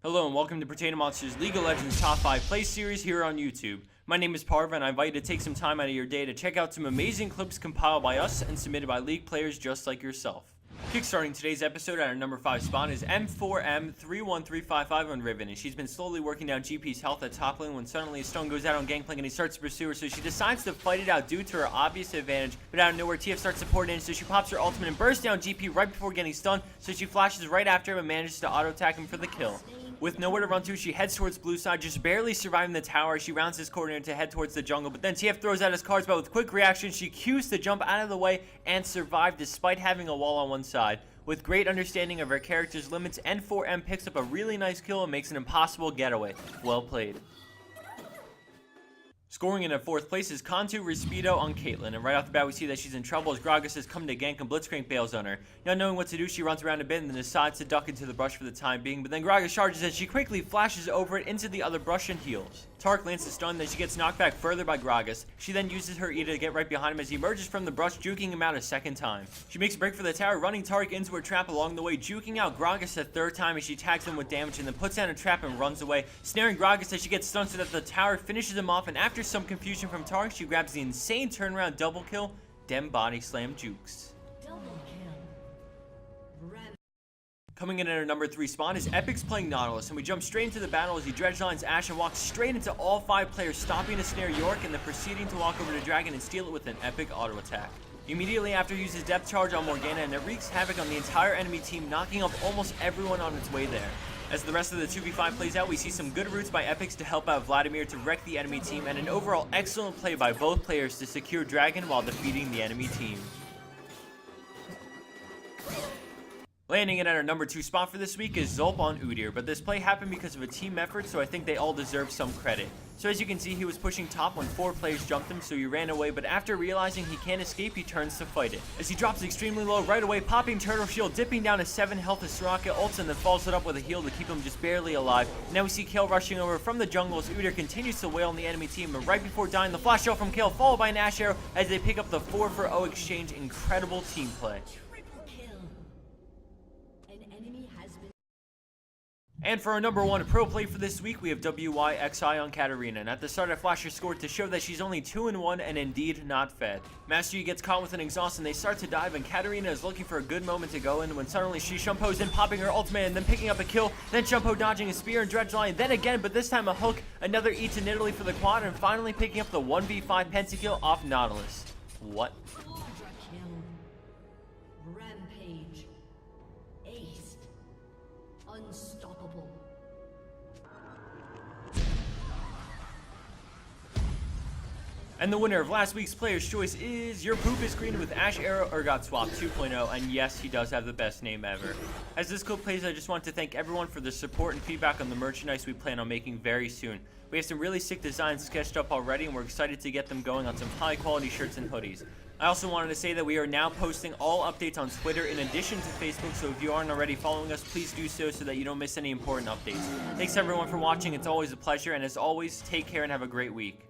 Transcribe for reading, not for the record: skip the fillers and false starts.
Hello and welcome to Potato Monsters League of Legends Top 5 Play Series here on YouTube. My name is Parva and I invite you to take some time out of your day to check out some amazing clips compiled by us and submitted by League players just like yourself. Kickstarting today's episode at our number 5 spot is M4M31355 on Riven, and she's been slowly working down GP's health at top lane when suddenly a stone goes out on Gangplank and he starts to pursue her, so she decides to fight it out due to her obvious advantage, but out of nowhere TF starts supporting in, so she pops her ultimate and bursts down GP right before getting stunned, so she flashes right after him and manages to auto attack him for the kill. With nowhere to run to, she heads towards blue side, just barely surviving the tower. She rounds his corner to head towards the jungle, but then TF throws out his cards, but with quick reaction, she cues to jump out of the way and survive despite having a wall on one side. With great understanding of her character's limits, N4M picks up a really nice kill and makes an impossible getaway. Well played. Scoring in at 4th place is Cantu Respido on Caitlyn, and right off the bat we see that she's in trouble as Gragas has come to gank and Blitzcrank bails on her. Not knowing what to do, she runs around a bit and then decides to duck into the brush for the time being, but then Gragas charges and she quickly flashes over it into the other brush and heals. Taric lands a stun, then she gets knocked back further by Gragas. She then uses her E to get right behind him as he emerges from the brush, juking him out a second time. She makes a break for the tower, running Taric into her trap along the way, juking out Gragas a third time as she tags him with damage and then puts down a trap and runs away, snaring Gragas as she gets stunned so that the tower finishes him off, and after some confusion from Taric, she grabs the insane turnaround double kill, dem body slam jukes. Coming in at our number 3 spot is Epic's playing Nautilus, and we jump straight into the battle as he dredgelines Ashe and walks straight into all 5 players, stopping to snare York and then proceeding to walk over to Dragon and steal it with an epic auto attack. Immediately after he uses depth charge on Morgana, and it wreaks havoc on the entire enemy team, knocking up almost everyone on its way there. As the rest of the 2v5 plays out, we see some good routes by Epics to help out Vladimir to wreck the enemy team, and an overall excellent play by both players to secure Dragon while defeating the enemy team. Landing in at our number 2 spot for this week is Zulp on Udyr, but this play happened because of a team effort, so I think they all deserve some credit. So as you can see, he was pushing top when 4 players jumped him, so he ran away, but after realizing he can't escape, he turns to fight it. As he drops extremely low right away, popping Turtle Shield, dipping down to 7 health as Soraka ults and then follows it up with a heal to keep him just barely alive. Now we see Kayle rushing over from the jungle as Udyr continues to wail on the enemy team, and right before dying, the flash out from Kayle followed by an Ashe arrow as they pick up the 4-for-0 exchange. Incredible team play. And for our number 1 pro play for this week, we have WYXI on Katarina, and at the start I flash her score to show that she's only 2-1 and indeed not fed. Master Yi gets caught with an exhaust and they start to dive, and Katarina is looking for a good moment to go in when suddenly she Shumpo's in, popping her ultimate and then picking up a kill, then Shumpo dodging a spear and dredgeline, then again, but this time a hook, another E to Nidalee for the quad, and finally picking up the 1v5 pentakill off Nautilus. What? Rampage. Aced. Unstoppable. And the winner of last week's Player's Choice is Your Poop is Green with Ashe Arrow Urgot Swap 2.0, and yes, he does have the best name ever. As this clip plays, I just want to thank everyone for the support and feedback on the merchandise we plan on making very soon. We have some really sick designs sketched up already, and we're excited to get them going on some high quality shirts and hoodies. I also wanted to say that we are now posting all updates on Twitter in addition to Facebook, so if you aren't already following us, please do so that you don't miss any important updates. Thanks everyone for watching, it's always a pleasure, and as always, take care and have a great week.